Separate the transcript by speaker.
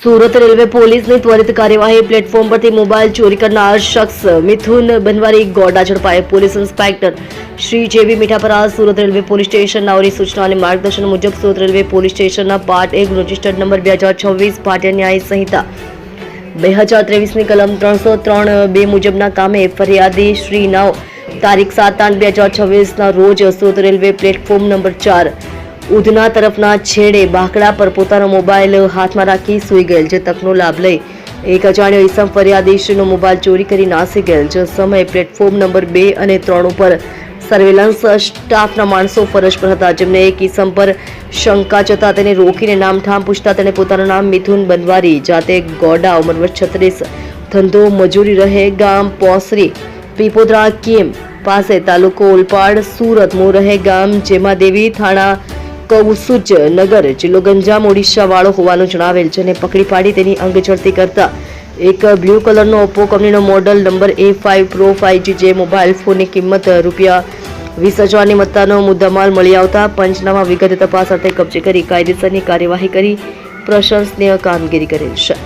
Speaker 1: Surat railway પોલીસની ત્વરિત કાર્યવાહી પ્લેટફોર્મ પરથી મોબાઈલ ચોરી કરનાર શખ્સ મિથુન બનવારી ગોડા ઝડપાયો. પોલીસ ઇન્સ્પેક્ટર શ્રી જેવી Mithapara Surat railway police station નાઓની સૂચના અને માર્ગદર્શન મુજબ સુરત રેલવે પોલીસ સ્ટેશનના પાર્ટ 1 રજિસ્ટર્ડ નંબર 2026 ભારતીય ન્યાય સંહિતા 2023ની કલમ 303(2) મુજબના કામે ફરિયાદી શ્રી નાવ તારીખ 7/8/2026ના રોજ Surat railway platform number 4 Udhna તરફના છેડે બાકડા પર પોતાનો મોબાઈલ હાથમાં રાખી સૂઈ ગયેલ. જે તકનો લાભ લઈ એક અજાણ્યો ઈસમ ફરિયાદીશ્રીનો મોબાઈલ ચોરી કરી નાસી ગયેલ. જે સમયે પ્લેટફોર્મ નંબર 2 અને 3 ઉપર સર્વેલન્સ સ્ટાફના માણસો ફરજ પર હતા, જેમને એક ઈસમ પર શંકા જતા તેને રોકીને નામઠામ પૂછતા તેણે પોતાનું નામ મિથુન બનવારી, જાતે ગોડા, ઉંમર વર્ષ 36, ધંધો મજૂરી, રહે ગામ પોસરી, પીપોદરા કેમ પાસે, તાલુકો ઓલપાડ, સુરત, મૂળ રહે ગામ જેમાદેવી, થાણા કૌસુજ નગર, જિલ્લો ગંજામ, ઓડિશા વાળો હોવાનું જણાવેલ. જેને પકડી પાડી તેની અંગ ઝડતી કરતા એક બ્લુ કલરનો ઓપ્પો કંપનીનો model number A5 Pro 5G જે મોબાઈલ ફોનની કિંમત ₹20,000ની મત્તાનો મુદ્દામાલ મળી આવતા પંચનામા વિગતે તપાસ અર્થે કબજે કરી કાયદેસરની કાર્યવાહી કરી પ્રશંસનીય કામગીરી કરેલ છે.